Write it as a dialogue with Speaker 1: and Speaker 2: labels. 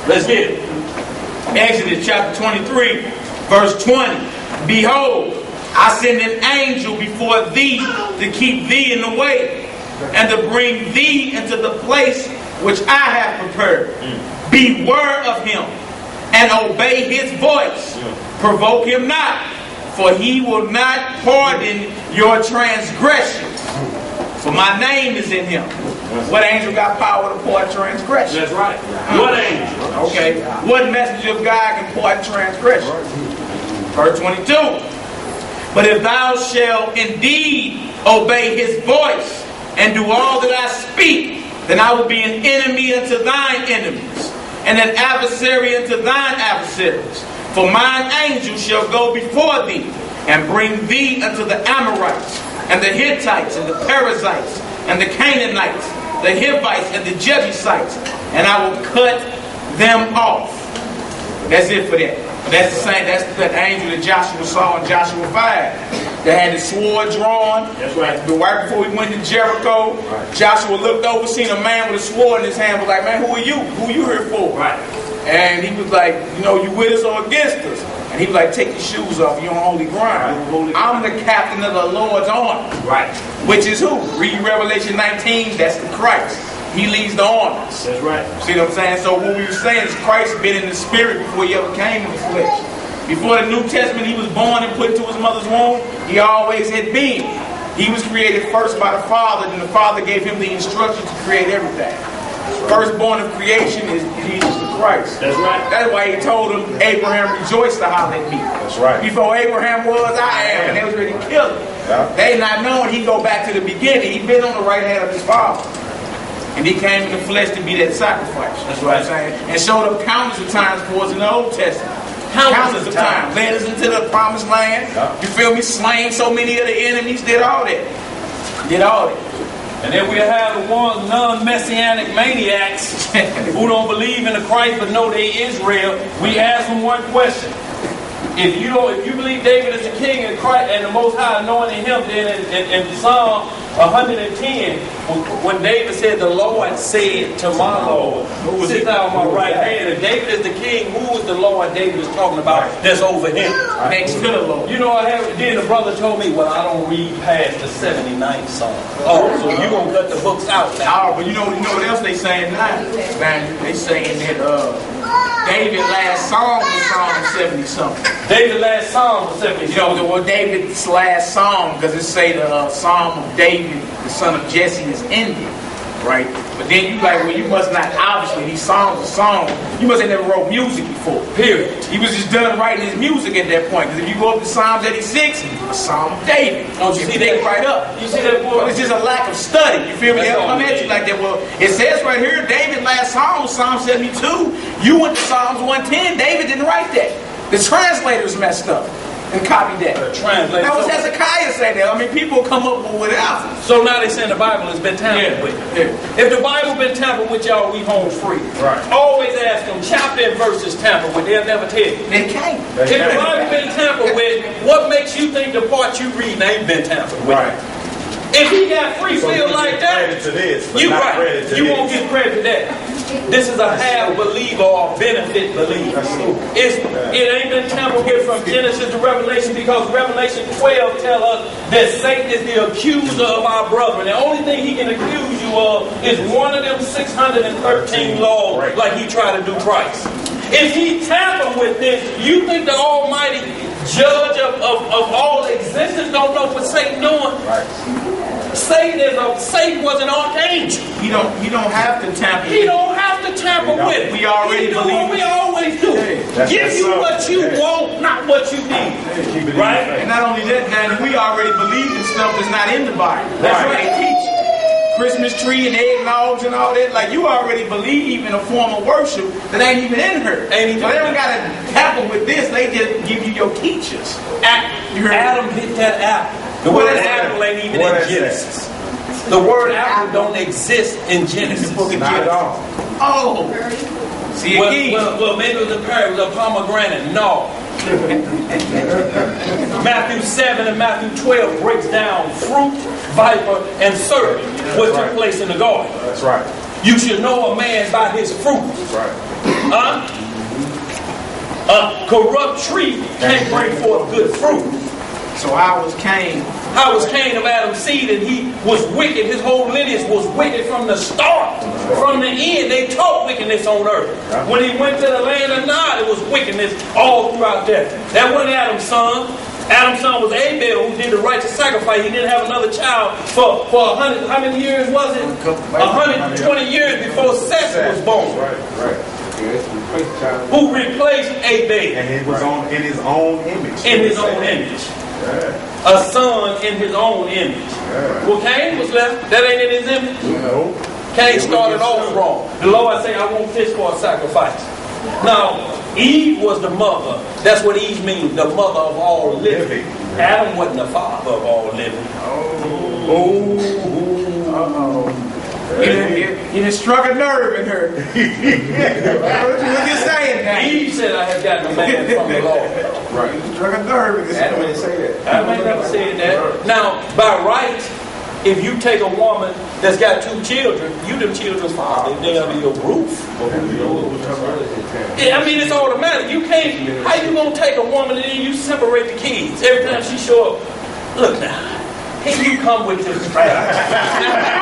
Speaker 1: Let's get it.
Speaker 2: Exodus chapter 23, verse 20. Behold, I send an angel before thee to keep thee in the way, and to bring thee into the place which I have prepared. Beware of him, and obey his voice. Provoke him not, for he will not pardon your transgressions. For my name is in him. What angel got power to pardon transgression?
Speaker 1: That's right. What angel?
Speaker 2: Okay. What messenger of God can pardon transgression? Verse 22. But if thou shalt indeed obey his voice and do all that I speak, then I will be an enemy unto thine enemies, and an adversary unto thine adversaries. For mine angel shall go before thee, and bring thee unto the Amorites, and the Hittites, and the Perizzites, and the Canaanites, the Hivites, and the Jebusites, and I will cut them off. That's it for that. That's the same. That's that angel that Joshua saw in Joshua 5. That had his sword drawn.
Speaker 1: That's right.
Speaker 2: But right before we went to Jericho, Joshua looked over, seen a man with a sword in his hand. Was like, man, who are you? Who are you here for?
Speaker 1: Right.
Speaker 2: And he was like, you with us or against us? And he was like, take your shoes off. You're on holy ground.
Speaker 1: Right.
Speaker 2: I'm the captain of the Lord's army.
Speaker 1: Right.
Speaker 2: Which is who? Read Revelation 19. That's the Christ. He leads the armies.
Speaker 1: That's right.
Speaker 2: See what I'm saying? So what we were saying is Christ been in the spirit before he ever came in the flesh. Before the New Testament, he was born and put into his mother's womb. He always had been. He was created first by the Father, and the Father gave him the instruction to create everything. Firstborn of creation is Jesus the Christ.
Speaker 1: That's right.
Speaker 2: That's why he told him, Abraham rejoiced to holler at me.
Speaker 3: That's right.
Speaker 2: Before Abraham was, I am. And they was ready to kill him.
Speaker 3: Yeah.
Speaker 2: They not knowing he go back to the beginning. He been on the right hand of his Father. And he came in the flesh to be that sacrifice. That's what I'm saying. And showed up countless of times for us in the Old Testament. Countless of times. Led us into the promised land. Yeah. You feel me? Slain so many of the enemies. Did all that. Did all that.
Speaker 1: And then we have the ones non-messianic maniacs who don't believe in the Christ but know they Israel. We ask them one question. If you believe David is the king and Christ and the Most High anointed him, then in Psalm 110, when David said, the Lord said to my Lord, sit down on my right hand. If David is the king, who is the Lord David is talking about that's over him?
Speaker 2: Next to the Lord.
Speaker 1: You know, then the brother told me, well, I don't read past the 79th Psalm. Oh, so you're going to cut the books out now.
Speaker 2: Oh, but you know what else they saying now? Man, they saying that David last song was Psalm 70-something.
Speaker 1: David last song was 70-something.
Speaker 2: Well, David's last song, because it say the Psalm of David, the son of Jesse, is ended, right? But then you like, well, you must not, obviously, these songs are songs. You must have never wrote music before, period. He was just done writing his music at that point. Because if you go up to Psalms 86, a Psalm of David.
Speaker 1: Oh, you see that
Speaker 2: right up.
Speaker 1: You see that, boy?
Speaker 2: Well, it's just a lack of study. You feel me? They'll come at you like that. Well, it says right here, David last song was Psalm 72. You went to Psalms 110. David didn't write that. The translators messed up and copied that. That was Hezekiah saying that. I mean, people come up with without.
Speaker 1: So now they saying the Bible has been tampered with.
Speaker 2: Yeah.
Speaker 1: If the Bible been tampered with, y'all, we home free.
Speaker 3: Right.
Speaker 1: Always ask them, chapter and verses tampered with. They'll never tell you.
Speaker 2: They can't.
Speaker 1: If the Bible been tampered with, what makes you think the part you read ain't been tampered with?
Speaker 3: Right.
Speaker 1: If he got free will like that, you right. You won't get credit to that. This is a half believer or benefit believer. It ain't been tampered with from Genesis to Revelation, because Revelation 12 tell us that Satan is the accuser of our brethren. The only thing he can accuse you of is one of them 613 laws, like he tried to do Christ. If he tampered with this, you think the Almighty Judge of all existence don't know what Satan doing?
Speaker 3: Right.
Speaker 1: Satan was an archangel.
Speaker 2: He don't have to tamper.
Speaker 1: He don't have to tamper with it.
Speaker 2: We already
Speaker 1: do
Speaker 2: believe
Speaker 1: what we always do. Give you what you want, not what you need. Right?
Speaker 2: And not only that, man, we already believe in stuff that's not in the Bible. That's what they teach. Christmas tree and eggnogs and all that. Like, you already believe in a form of worship that ain't even in her. So they don't got to tamper with this. They just give you your teachers.
Speaker 1: Adam hit that apple. The word apple ain't even in Genesis. The word apple don't exist in Genesis.
Speaker 3: Not at all.
Speaker 2: Oh. See again.
Speaker 1: Well, maybe it was a pear, it was a pomegranate. No. Matthew 7 and Matthew 12 breaks down fruit, viper, and serpent. What took place in the garden.
Speaker 3: That's right.
Speaker 1: You should know a man by his fruit.
Speaker 3: That's right.
Speaker 1: A corrupt tree can't bring forth good fruit.
Speaker 2: So I was Cain.
Speaker 1: I was Cain of Adam's seed, and he was wicked. His whole lineage was wicked from the start. From the end, they taught wickedness on earth. When he went to the land of Nod, it was wickedness all throughout there. That wasn't Adam's son. Adam's son was Abel, who did the righteous sacrifice. He didn't have another child for 100. How many years was it? 120 years before Seth was born.
Speaker 3: Right.
Speaker 1: Who replaced Abel?
Speaker 3: And it was in his own image.
Speaker 1: In his own image. A son in his own image. Well, Cain was left. That ain't in his image.
Speaker 3: No.
Speaker 1: Cain started off wrong. The Lord said, I want this for a sacrifice. Now, Eve was the mother. That's what Eve means, the mother of all living. Adam wasn't the father of all living.
Speaker 2: You just struck a nerve in her. What you saying now?
Speaker 1: Eve said, I have gotten a man from the Lord.
Speaker 2: Right. You struck a nerve in this.
Speaker 3: Adam didn't say that.
Speaker 1: Adam ain't never said that. Now, by right, if you take a woman that's got 2 children, you them children's father, they under your roof. Yeah, I mean, it's automatic. You can't, how you gonna take a woman and then you separate the kids? Every time she show up, look now, here you come with this strategy.